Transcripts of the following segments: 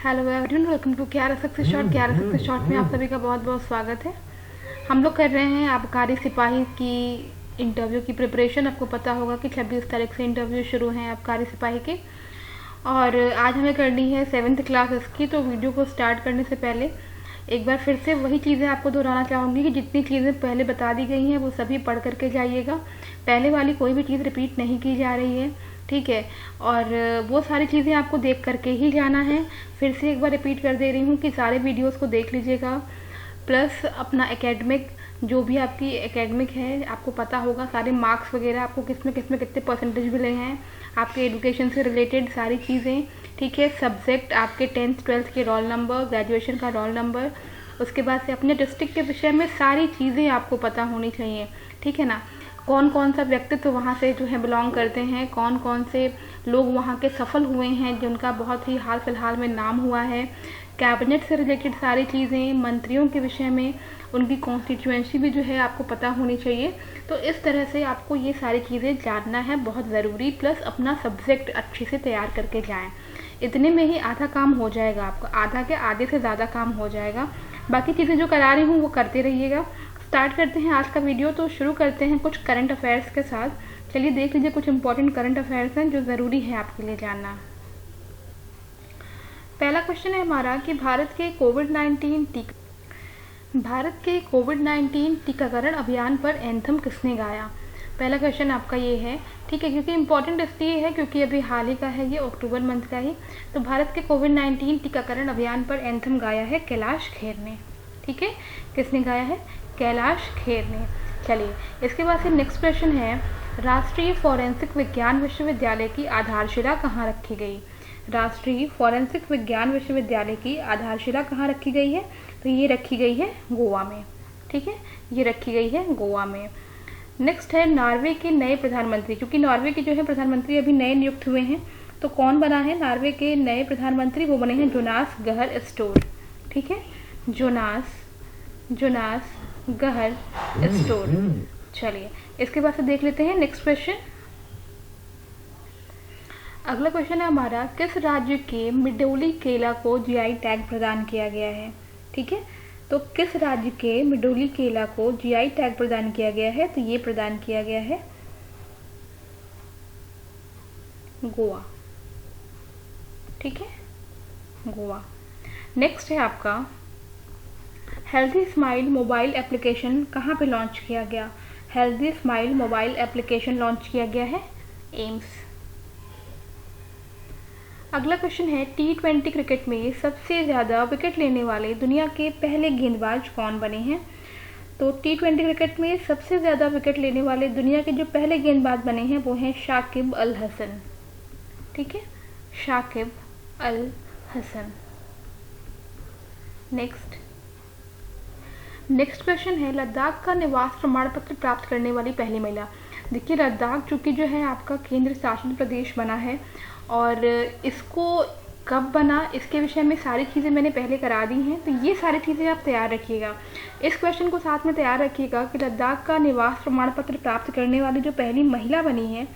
Hello everyone, welcome to क्या रह सकते शॉर्ट में आप सभी का बहुत बहुत स्वागत है। हम लोग कर रहे हैं आबकारी सिपाही की इंटरव्यू की प्रिपरेशन। आपको पता होगा कि 26 तारीख से इंटरव्यू शुरू हैं आबकारी सिपाही के, और आज हमें करनी है 7th क्लास इसकी। तो वीडियो को स्टार्ट करने से पहले एक बार फिर से वही चीज़ें आपको दोहराना चाहूँगी कि जितनी चीज़ें पहले बता दी गई हैं वो सभी पढ़ करके जाइएगा। पहले वाली कोई भी चीज़ रिपीट नहीं की जा रही है, ठीक है। और वो सारी चीज़ें आपको देख करके ही जाना है। फिर से एक बार रिपीट कर दे रही हूँ कि सारे वीडियोस को देख लीजिएगा, प्लस अपना एकेडमिक जो भी आपकी एकेडमिक है आपको पता होगा, सारे मार्क्स वगैरह आपको किसमें कितने परसेंटेज मिले हैं, आपके एजुकेशन से रिलेटेड सारी चीज़ें, ठीक है। सब्जेक्ट आपके 10th 12th के रोल नंबर, ग्रेजुएशन का रोल नंबर, उसके बाद से अपने डिस्ट्रिक्ट के विषय में सारी चीज़ें आपको पता होनी चाहिए, ठीक है ना। कौन कौन सा व्यक्तित्व वहाँ से जो है बिलोंग करते हैं, कौन कौन से लोग वहाँ के सफल हुए हैं जिनका बहुत ही हाल फिलहाल में नाम हुआ है, कैबिनेट से रिलेटेड सारी चीज़ें, मंत्रियों के विषय में उनकी कॉन्स्टिट्यूएंसी भी जो है आपको पता होनी चाहिए। तो इस तरह से आपको ये सारी चीज़ें जानना है, बहुत ज़रूरी। प्लस अपना सब्जेक्ट अच्छे से तैयार करके जाएं। इतने में ही आधा काम हो जाएगा, आपका आधा के आधे से ज़्यादा काम हो जाएगा। बाकी चीज़ें जो करा रही हूँ वो करते रहिएगा। स्टार्ट करते हैं आज का वीडियो। तो शुरू करते हैं कुछ करंट अफेयर्स के साथ। चलिए देख लीजिए, कुछ इंपॉर्टेंट करंट अफेयर्स हैं जो ज़रूरी है आपके लिए जानना। पहला क्वेश्चन है हमारा कि भारत के कोविड-19 टीकाकरण अभियान पर एंथम किसने गाया। पहला क्वेश्चन आपका ये है, ठीक है, क्योंकि इम्पोर्टेंट इसलिए है क्योंकि अभी हाल ही का है, ये अक्टूबर मंथ का ही। तो भारत के कोविड-19 टीकाकरण अभियान पर एंथम गाया है कैलाश खेर ने, ठीक है। किसने गाया है? कैलाश खेर ने। चलिए इसके बाद से नेक्स्ट क्वेश्चन है, राष्ट्रीय फॉरेंसिक विज्ञान विश्वविद्यालय की आधारशिला कहाँ रखी गई। राष्ट्रीय फॉरेंसिक विज्ञान विश्वविद्यालय की आधारशिला कहाँ रखी गई है? तो ये रखी गई है गोवा में, ठीक है, ये रखी गई है गोवा में। नेक्स्ट है नॉर्वे के नए प्रधानमंत्री, क्योंकि नॉर्वे के जो है प्रधानमंत्री अभी नए नियुक्त हुए हैं। तो कौन बना है नॉर्वे के नए प्रधानमंत्री? वो बने हैं जोनास गहर स्टोर, ठीक है, जोनास गहर स्टोर। चलिए इसके बाद से देख लेते हैं नेक्स्ट क्वेश्चन। अगला क्वेश्चन है हमारा, किस राज्य के मिडोली केला को जीआई टैग प्रदान किया गया है, ठीक है। तो किस राज्य के मिडोली केला को जीआई टैग प्रदान किया गया है? तो ये प्रदान किया गया है गोवा, ठीक है, गोवा। नेक्स्ट है आपका, हेल्दी स्माइल मोबाइल एप्लीकेशन कहाँ पे लॉन्च किया गया। Healthy smile mobile application launch किया गया है एम्स। अगला क्वेश्चन है, T20 क्रिकेट में सबसे ज़्यादा विकेट लेने वाले दुनिया के पहले गेंदबाज कौन बने हैं। तो T20 क्रिकेट में सबसे ज़्यादा विकेट लेने वाले दुनिया के जो पहले गेंदबाज बने हैं वो हैं शाकिब अल हसन, ठीक है, शाकिब अल हसन। नेक्स्ट क्वेश्चन है, लद्दाख का निवास प्रमाण पत्र प्राप्त करने वाली पहली महिला। देखिए लद्दाख चूँकि जो है आपका केंद्र शासित प्रदेश बना है, और इसको कब बना इसके विषय में सारी चीज़ें मैंने पहले करा दी हैं। तो ये सारी चीज़ें आप तैयार रखिएगा, इस क्वेश्चन को साथ में तैयार रखिएगा कि लद्दाख का निवास प्रमाण पत्र प्राप्त करने वाली जो पहली महिला बनी है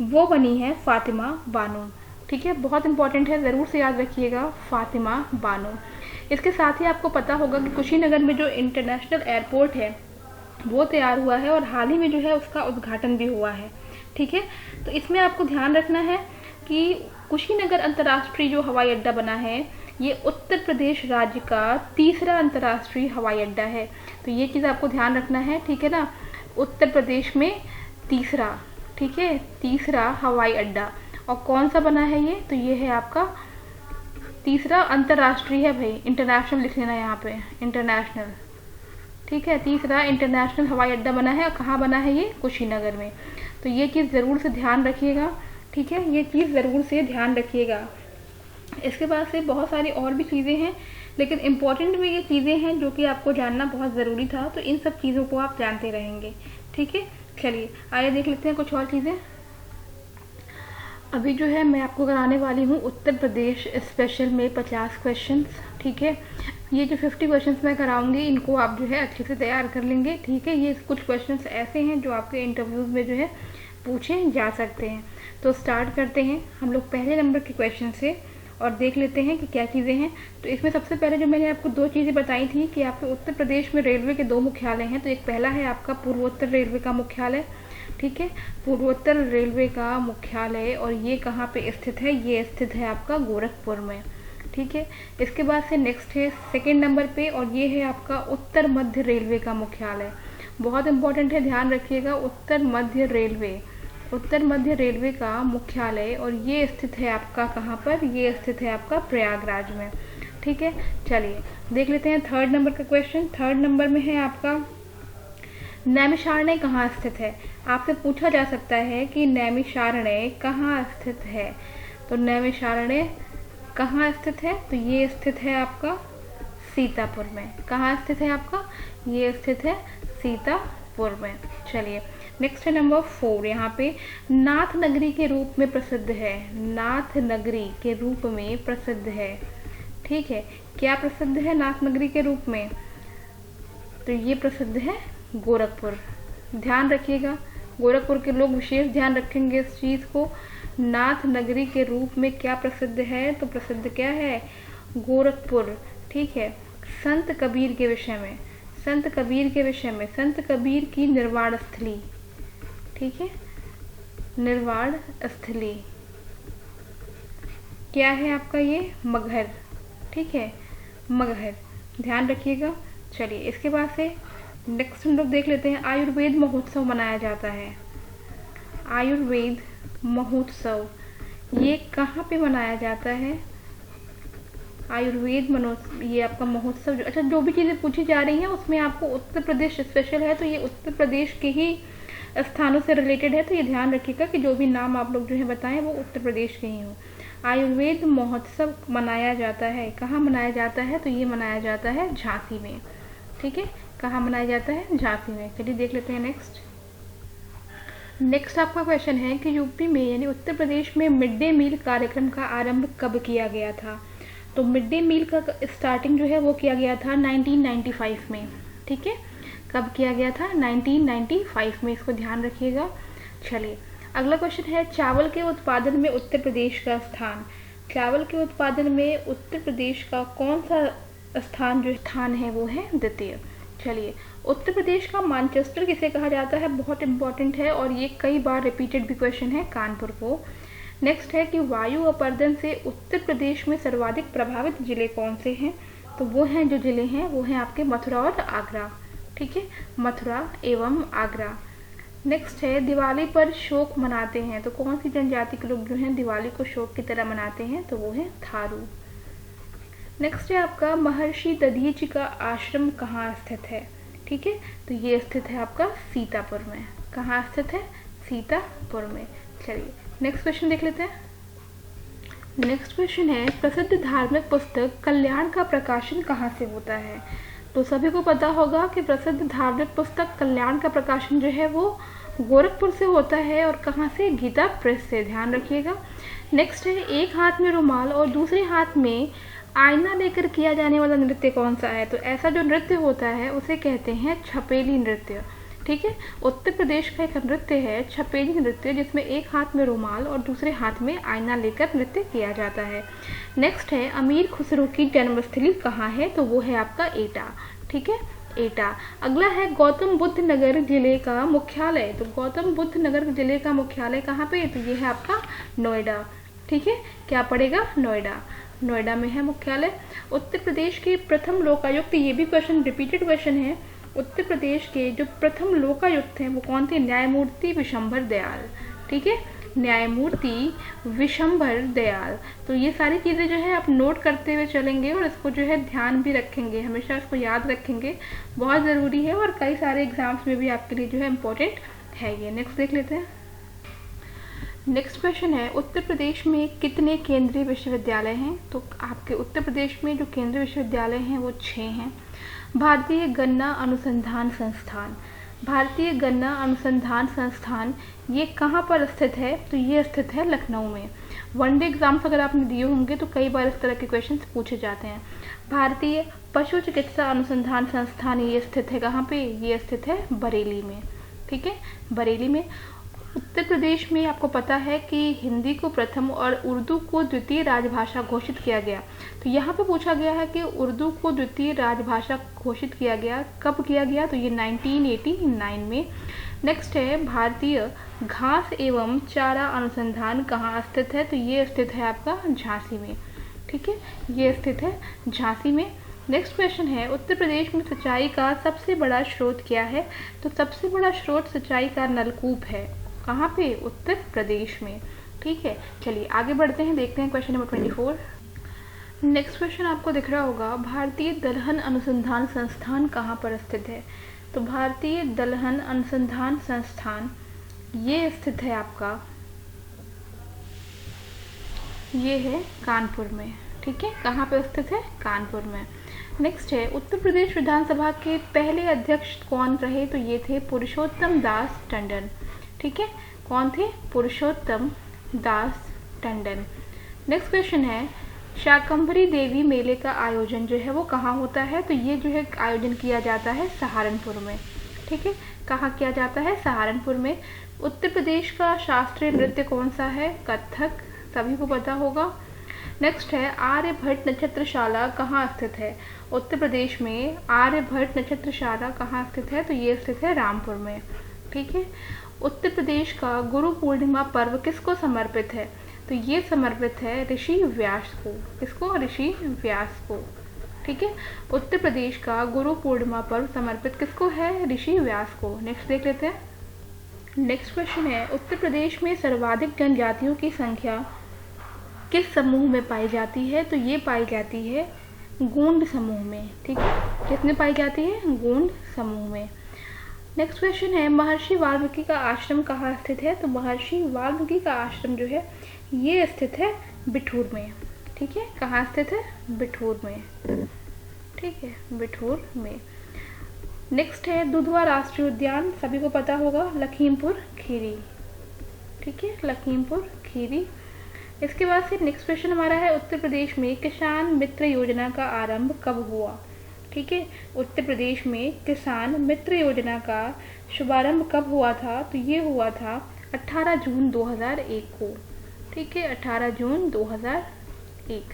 वो बनी है फातिमा बानो, ठीक है, बहुत इंपॉर्टेंट है, ज़रूर से याद रखिएगा फातिमा बानो। इसके साथ ही आपको पता होगा कि कुशीनगर में जो इंटरनेशनल एयरपोर्ट है वो तैयार हुआ है, और हाल ही में जो है उसका उद्घाटन भी हुआ है, ठीक है। तो इसमें आपको ध्यान रखना है कि कुशीनगर अंतर्राष्ट्रीय जो हवाई अड्डा बना है ये उत्तर प्रदेश राज्य का तीसरा अंतर्राष्ट्रीय हवाई अड्डा है। तो ये चीज़ आपको ध्यान रखना है, ठीक है ना, उत्तर प्रदेश में तीसरा, ठीक है, तीसरा हवाई अड्डा। और कौन सा बना है ये? तो ये है आपका तीसरा अंतर्राष्ट्रीय है भाई, इंटरनेशनल लिख लेना यहाँ पे, इंटरनेशनल, ठीक है, तीसरा इंटरनेशनल हवाई अड्डा बना है। और कहाँ बना है ये? कुशीनगर में। तो ये चीज़ ज़रूर से ध्यान रखिएगा, ठीक है, ये चीज़ ज़रूर से ध्यान रखिएगा। इसके बाद से बहुत सारी और भी चीज़ें हैं, लेकिन इम्पॉर्टेंट भी ये चीज़ें हैं जो कि आपको जानना बहुत ज़रूरी था। तो इन सब चीज़ों को आप जानते रहेंगे, ठीक है। चलिए आइए देख लेते हैं कुछ और चीज़ें। अभी जो है मैं आपको कराने वाली हूँ उत्तर प्रदेश स्पेशल में 50 क्वेश्चंस, ठीक है। ये जो 50 क्वेश्चंस मैं कराऊंगी इनको आप जो है अच्छे से तैयार कर लेंगे, ठीक है। ये कुछ क्वेश्चंस ऐसे हैं जो आपके इंटरव्यूज़ में जो है पूछे जा सकते हैं। तो स्टार्ट करते हैं हम लोग पहले नंबर के क्वेश्चन से। और देख लेते हैं कि क्या चीज़ें हैं। तो इसमें सबसे पहले जो मैंने आपको 2 चीज़ें बताई थी कि आपके उत्तर प्रदेश में रेलवे के 2 मुख्यालय हैं। तो एक पहला है आपका पूर्वोत्तर रेलवे का मुख्यालय, ठीक है, पूर्वोत्तर रेलवे का मुख्यालय, और ये कहाँ पे स्थित है, ये स्थित है आपका गोरखपुर में, ठीक है। इसके बाद से नेक्स्ट है सेकेंड नंबर पे, और ये है आपका उत्तर मध्य रेलवे का मुख्यालय। बहुत इंपॉर्टेंट है, ध्यान रखिएगा, उत्तर मध्य रेलवे का मुख्यालय, और ये स्थित है आपका कहाँ पर, ये स्थित है आपका प्रयागराज में, ठीक है। चलिए देख लेते हैं थर्ड नंबर का क्वेश्चन। थर्ड नंबर में है आपका नैमिषारण्य कहाँ स्थित है। आपसे पूछा जा सकता है कि नैमिषारण्य कहाँ स्थित है। तो नैमिषारण्य कहाँ स्थित है, तो ये स्थित है आपका सीतापुर में। कहाँ स्थित है आपका, ये स्थित है सीतापुर में। चलिए नेक्स्ट है नंबर 4, यहाँ पे नाथ नगरी के रूप में प्रसिद्ध है, नाथ नगरी के रूप में प्रसिद्ध है, ठीक है। क्या प्रसिद्ध है नाथ नगरी के रूप में, तो ये प्रसिद्ध है गोरखपुर। ध्यान रखिएगा, गोरखपुर के लोग विशेष ध्यान रखेंगे इस चीज़ को। नाथ नगरी के रूप में क्या प्रसिद्ध है, तो प्रसिद्ध क्या है, गोरखपुर, ठीक है। संत कबीर के विषय में, संत कबीर के विषय में, संत कबीर की निर्वाण स्थली, ठीक है, निर्वाण स्थली क्या है आपका, ये मगहर, ठीक है, मगहर, ध्यान रखिएगा। चलिए इसके बाद से नेक्स्ट हम लोग देख लेते हैं, आयुर्वेद महोत्सव मनाया जाता है। आयुर्वेद महोत्सव ये कहाँ पे मनाया जाता है, आयुर्वेद ये आपका महोत्सव अच्छा जो भी चीज़ें पूछी जा रही हैं उसमें आपको उत्तर प्रदेश स्पेशल है, तो ये उत्तर प्रदेश के ही स्थानों से रिलेटेड है, तो ये ध्यान रखिएगा कि जो भी नाम आप लोग जो है बताएं वो उत्तर प्रदेश के ही हों। आयुर्वेद महोत्सव मनाया जाता है, कहाँ मनाया जाता है, तो ये मनाया जाता है झांसी में, ठीक है, कहाँ मनाया जाता है, झांसी में। चलिए देख लेते हैं नेक्स्ट आपका क्वेश्चन है कि यूपी में यानी उत्तर प्रदेश में मिड डे मील कार्यक्रम का आरंभ कब किया गया था। तो मिड डे मील का स्टार्टिंग जो है वो किया गया था 1995 में, ठीक है, कब किया गया था, 1995 में, इसको ध्यान रखिएगा। चलिए अगला क्वेश्चन है, चावल के उत्पादन में उत्तर प्रदेश का स्थान। चावल के उत्पादन में उत्तर प्रदेश का कौन सा स्थान जो स्थान है वो है द्वितीय। चलिए उत्तर प्रदेश का मैनचेस्टर किसे कहा जाता है, बहुत इंपॉर्टेंट है और ये कई बार रिपीटेड भी क्वेश्चन है कानपुर को। नेक्स्ट है कि वायु अपरदन से उत्तर प्रदेश में सर्वाधिक प्रभावित जिले कौन से हैं, तो वो हैं जो जिले हैं वो हैं आपके मथुरा और आगरा, ठीक है, मथुरा एवं आगरा। नेक्स्ट है दिवाली पर शोक मनाते हैं, तो कौन सी जनजाति के लोग जो हैं दिवाली को शोक की तरह मनाते हैं, तो वो है थारू। नेक्स्ट है आपका महर्षि दधीचि का आश्रम कहाँ स्थित है, ठीक है, तो ये स्थित है आपका सीतापुर में। कहाँ स्थित है, सीतापुर में। चलिए नेक्स्ट क्वेश्चन देख लेते हैं। नेक्स्ट क्वेश्चन है प्रसिद्ध धार्मिक पुस्तक कल्याण का प्रकाशन कहाँ से होता है। तो सभी को पता होगा कि प्रसिद्ध धार्मिक पुस्तक कल्याण का प्रकाशन जो है वो गोरखपुर से होता है, और कहाँ से, गीता प्रेस से, ध्यान रखिएगा। नेक्स्ट है एक हाथ में रुमाल और दूसरे हाथ में आईना लेकर किया जाने वाला नृत्य कौन सा है। तो ऐसा जो नृत्य होता है उसे कहते हैं छपेली नृत्य, ठीक है। उत्तर प्रदेश का एक नृत्य है छपेली नृत्य, जिसमें एक हाथ में रुमाल और दूसरे हाथ में आईना लेकर नृत्य किया जाता है। नेक्स्ट है अमीर खुसरो की जन्मस्थली कहाँ है, तो वो है आपका एटा, ठीक है, एटा। अगला है गौतम बुद्ध नगर जिले का मुख्यालय। तो गौतम बुद्ध नगर जिले का मुख्यालय कहाँ पे, तो ये है आपका नोएडा, ठीक है, क्या पड़ेगा, नोएडा, नोएडा में है मुख्यालय। उत्तर प्रदेश के प्रथम लोकायुक्त, ये भी क्वेश्चन रिपीटेड क्वेश्चन है, उत्तर प्रदेश के जो प्रथम लोकायुक्त हैं वो कौन थे, न्यायमूर्ति विशंभर दयाल, ठीक है, न्यायमूर्ति विशंभर दयाल। तो ये सारी चीज़ें जो है आप नोट करते हुए चलेंगे और इसको जो है ध्यान भी रखेंगे, हमेशा इसको याद रखेंगे, बहुत ज़रूरी है और कई सारे एग्जाम्स में भी आपके लिए जो है इम्पोर्टेंट है ये। नेक्स्ट देख लेते हैं। नेक्स्ट क्वेश्चन है उत्तर प्रदेश में कितने केंद्रीय विश्वविद्यालय हैं। तो आपके उत्तर प्रदेश में जो केंद्रीय विश्वविद्यालय हैं वो 6 हैं। भारतीय गन्ना अनुसंधान संस्थान, भारतीय गन्ना अनुसंधान संस्थान ये कहाँ पर स्थित है, तो ये स्थित है लखनऊ में। वनडे एग्जाम्स अगर आपने दिए होंगे तो कई बार इस तरह के क्वेश्चंस पूछे जाते हैं। भारतीय पशु चिकित्सा अनुसंधान संस्थान ये स्थित है कहाँ पे, ये स्थित है बरेली में, ठीक है, बरेली में। उत्तर प्रदेश में आपको पता है कि हिंदी को प्रथम और उर्दू को द्वितीय राजभाषा घोषित किया गया। तो यहाँ पे पूछा गया है कि उर्दू को द्वितीय राजभाषा घोषित किया गया, कब किया गया? तो ये 1989 में। नेक्स्ट है, भारतीय घास एवं चारा अनुसंधान कहाँ स्थित है? तो ये स्थित है आपका झांसी में। ठीक है, ये स्थित है झांसी में। नेक्स्ट क्वेश्चन है, उत्तर प्रदेश में सिंचाई का सबसे बड़ा स्रोत क्या है? तो सबसे बड़ा स्रोत सिंचाई का नलकूप है। कहाँ पे? उत्तर प्रदेश में। ठीक है, चलिए आगे बढ़ते हैं, देखते हैं क्वेश्चन नंबर 24। नेक्स्ट क्वेश्चन आपको दिख रहा होगा, भारतीय दलहन अनुसंधान संस्थान कहाँ पर स्थित है? तो भारतीय दलहन अनुसंधान संस्थान ये स्थित है आपका, ये है कानपुर में। ठीक है, कहाँ पर स्थित है? कानपुर में। नेक्स्ट है, उत्तर प्रदेश विधानसभा के पहले अध्यक्ष कौन रहे? तो ये थे पुरुषोत्तम दास टंडन। ठीक है, कौन थे? पुरुषोत्तम दास टंडन। नेक्स्ट क्वेश्चन है, शाकंभरी देवी मेले का आयोजन जो है वो कहाँ होता है? तो ये जो है आयोजन किया जाता है सहारनपुर में। ठीक है, कहाँ किया जाता है? सहारनपुर में। उत्तर प्रदेश का शास्त्रीय नृत्य कौन सा है? कथक, सभी को पता होगा। नेक्स्ट है, आर्यभट्ट नक्षत्रशाला कहाँ स्थित है? उत्तर प्रदेश में आर्यभट्ट नक्षत्रशाला कहाँ स्थित है? तो ये स्थित है रामपुर में। ठीक है, उत्तर प्रदेश का गुरु पूर्णिमा पर्व किसको समर्पित है? तो ये समर्पित है ऋषि व्यास को। किसको? ऋषि व्यास को। ठीक है, उत्तर प्रदेश का गुरु पूर्णिमा पर्व समर्पित किसको है? ऋषि व्यास को। नेक्स्ट देख लेते हैं। नेक्स्ट क्वेश्चन है, उत्तर प्रदेश में सर्वाधिक जनजातियों की संख्या किस समूह में पाई जाती है? तो ये पाई जाती है गोंड समूह में। ठीक है, किसमें पाई जाती है? गोंड समूह में। नेक्स्ट क्वेश्चन है, महर्षि वाल्मीकि का आश्रम कहाँ स्थित है? तो महर्षि वाल्मीकि का आश्रम जो है ये स्थित है बिठूर में। ठीक है, कहाँ स्थित है? बिठूर में। ठीक है, बिठूर में। नेक्स्ट है, दुधवा राष्ट्रीय उद्यान सभी को पता होगा, लखीमपुर खीरी। ठीक है, लखीमपुर खीरी। इसके बाद से नेक्स्ट क्वेश्चन हमारा है, उत्तर प्रदेश में किसान मित्र योजना का आरंभ कब हुआ? ठीक है, उत्तर प्रदेश में किसान मित्र योजना का शुभारंभ कब हुआ था? तो ये हुआ था 18 जून 2001 को। ठीक है, 18 जून 2001।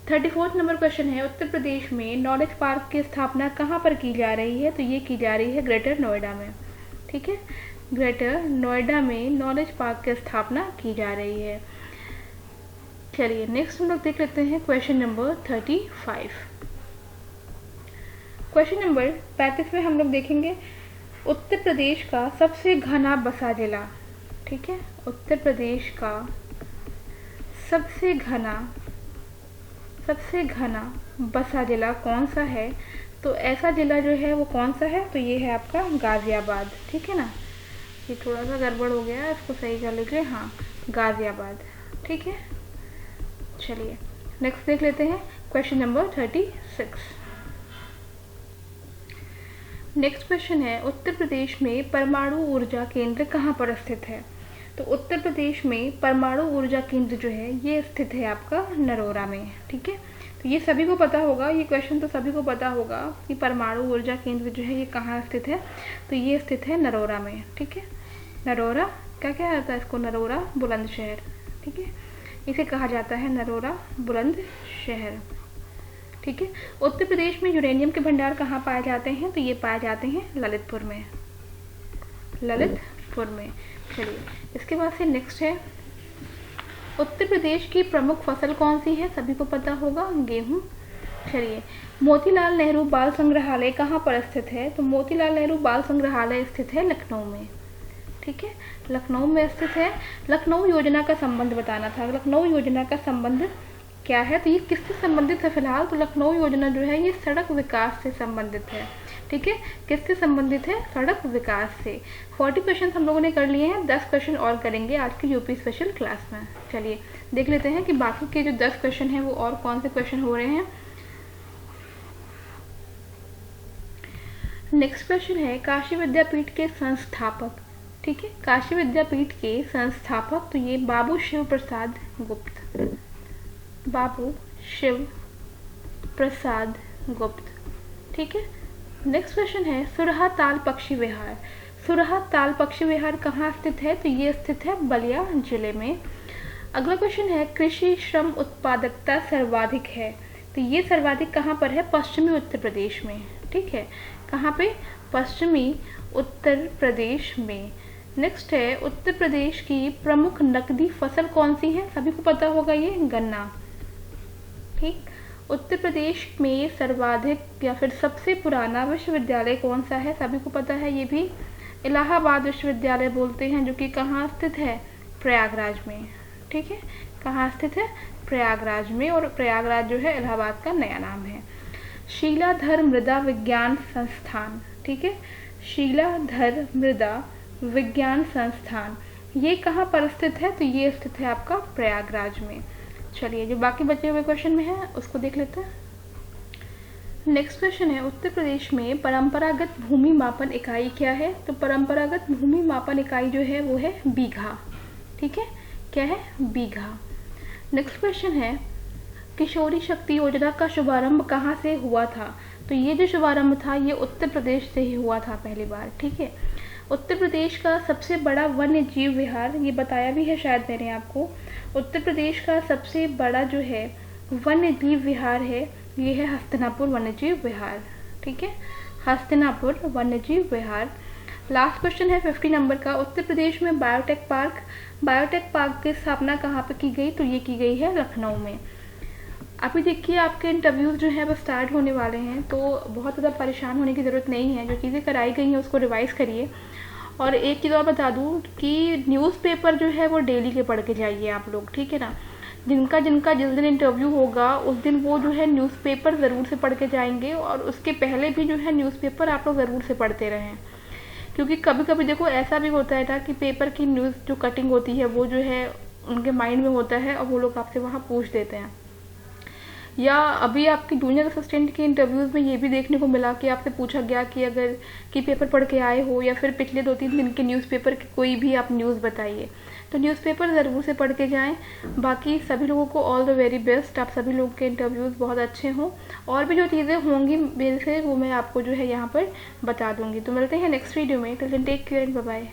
34 नंबर क्वेश्चन है, उत्तर प्रदेश में नॉलेज पार्क की स्थापना कहाँ पर की जा रही है? तो ये की जा रही है ग्रेटर नोएडा में। ठीक है, ग्रेटर नोएडा में नॉलेज पार्क की स्थापना की जा रही है। चलिए नेक्स्ट हम लोग देख लेते हैं क्वेश्चन नंबर 35। क्वेश्चन नंबर 35 में हम लोग देखेंगे, उत्तर प्रदेश का सबसे घना बसा जिला। ठीक है, उत्तर प्रदेश का सबसे घना बसा जिला कौन सा है? तो ऐसा जिला जो है वो कौन सा है? तो ये है आपका गाजियाबाद। ठीक है ना, ये थोड़ा सा गड़बड़ हो गया, इसको सही कर लीजिए। हाँ, गाजियाबाद। ठीक है, चलिए नेक्स्ट देख लेते हैं क्वेश्चन नंबर 36। नेक्स्ट क्वेश्चन है, उत्तर प्रदेश में परमाणु ऊर्जा केंद्र कहाँ पर स्थित है? तो उत्तर प्रदेश में परमाणु ऊर्जा केंद्र जो है ये स्थित है आपका नरोरा में। ठीक है, तो ये सभी को पता होगा, ये क्वेश्चन तो सभी को पता होगा कि परमाणु ऊर्जा केंद्र जो है ये कहाँ स्थित है? तो ये स्थित है नरोरा में। ठीक है, नरोरा क्या क्या आता है इसको? नरोरा बुलंदशहर। ठीक है, इसे कहा जाता है नरोरा बुलंदशहर। ठीक है, उत्तर प्रदेश में यूरेनियम के भंडार कहाँ पाए जाते हैं? तो ये पाए जाते हैं ललितपुर में। ललितपुर में। चलिए इसके बाद से नेक्स्ट है, उत्तर प्रदेश की प्रमुख फसल कौन सी है? सभी को पता होगा, गेहूं। चलिए, मोतीलाल नेहरू बाल संग्रहालय कहाँ पर स्थित है? तो मोतीलाल नेहरू बाल संग्रहालय स्थित है लखनऊ में। ठीक है, लखनऊ में स्थित है। लखनऊ योजना का संबंध बताना था। लखनऊ योजना का संबंध क्या है? तो ये किससे संबंधित है? फिलहाल तो लखनऊ योजना जो है ये सड़क विकास से संबंधित है। ठीक है, किससे संबंधित है? सड़क विकास से। 40 क्वेश्चन हम लोगों ने कर लिए हैं, 10 क्वेश्चन और करेंगे आज की यूपी स्पेशल क्लास में। चलिए देख लेते हैं कि बाकी के जो 10 क्वेश्चन हैं वो और कौन से क्वेश्चन हो रहे हैं। नेक्स्ट क्वेश्चन है, काशी विद्यापीठ के संस्थापक। ठीक है, काशी विद्यापीठ के संस्थापक तो ये बाबू शिव प्रसाद गुप्त। बाबू शिव प्रसाद गुप्त। ठीक है, नेक्स्ट क्वेश्चन है, सुरहा ताल पक्षी विहार। सुरहा ताल पक्षी विहार कहाँ स्थित है? तो ये स्थित है बलिया जिले में। अगला क्वेश्चन है, कृषि श्रम उत्पादकता सर्वाधिक है, तो ये सर्वाधिक कहाँ पर है? पश्चिमी उत्तर प्रदेश में। ठीक है, कहाँ पे? पश्चिमी उत्तर प्रदेश में। नेक्स्ट है, उत्तर प्रदेश की प्रमुख नकदी फसल कौन सी है? सभी को पता होगा, ये गन्ना। ठीक, उत्तर प्रदेश में सर्वाधिक या फिर सबसे पुराना विश्वविद्यालय कौन सा है? सभी को पता है, ये भी इलाहाबाद विश्वविद्यालय बोलते हैं, जो कि कहाँ स्थित है? प्रयागराज में। ठीक है, कहाँ स्थित है? प्रयागराज में, और प्रयागराज जो है इलाहाबाद का नया नाम है। शीलाधर मृदा विज्ञान संस्थान, ठीक है, शीलाधर मृदा विज्ञान संस्थान, ये कहाँ पर स्थित है? तो ये स्थित है आपका प्रयागराज में। चलिए, जो बाकी बचे हुए क्वेश्चन में है उसको देख लेते हैं। नेक्स्ट क्वेश्चन है, उत्तर प्रदेश में परंपरागत भूमि मापन इकाई क्या है? तो परंपरागत भूमि मापन इकाई जो है वो है बीघा। ठीक है, क्या है? बीघा। नेक्स्ट क्वेश्चन है, किशोरी शक्ति योजना का शुभारंभ कहाँ से हुआ था? तो ये जो शुभारंभ था ये उत्तर प्रदेश से ही हुआ था पहली बार। ठीक है, उत्तर प्रदेश का सबसे बड़ा वन्य जीव विहार, ये बताया भी है शायद मैंने आपको, उत्तर प्रदेश का सबसे बड़ा जो है वन्य जीव विहार है ये है हस्तिनापुर वन्य जीव विहार। ठीक है, हस्तिनापुर वन्य जीव विहार। लास्ट क्वेश्चन है 50 नंबर का, उत्तर प्रदेश में बायोटेक पार्क की स्थापना कहाँ पे की गई? तो ये की गई है लखनऊ में। अभी देखिए, आपके इंटरव्यूज़ जो है वो स्टार्ट होने वाले हैं, तो बहुत ज़्यादा परेशान होने की ज़रूरत नहीं है। जो चीज़ें कराई गई हैं उसको रिवाइज़ करिए। और एक चीज़ और बता दूं कि न्यूज़पेपर जो है वो डेली के पढ़ के जाइए आप लोग। ठीक है ना, जिनका जिस दिन इंटरव्यू होगा उस दिन वो जो है न्यूज़पेपर ज़रूर से पढ़ के जाएंगे, और उसके पहले भी जो है न्यूज़पेपर आप लोग ज़रूर से पढ़ते रहें। क्योंकि कभी कभी देखो ऐसा भी होता है ना कि पेपर की न्यूज़ जो कटिंग होती है वो जो है उनके माइंड में होता है और वो लोग आपसे वहाँ पूछ देते हैं। या अभी आपकी जूनियर असिस्टेंट के इंटरव्यूज़ में ये भी देखने को मिला कि आपसे पूछा गया कि अगर कि पेपर पढ़ के आए हो या फिर पिछले 2-3 दिन के न्यूज़पेपर की कोई भी आप न्यूज़ बताइए। तो न्यूज़पेपर ज़रूर से पढ़ के जाएं। बाकी सभी लोगों को ऑल द वेरी बेस्ट, आप सभी लोगों के इंटरव्यूज़ बहुत अच्छे हों, और भी जो चीज़ें होंगी मेरे से वो मैं आपको जो है यहाँ पर बता दूँगी। तो मिलते हैं नेक्स्ट वीडियो में, till then take care and bye bye.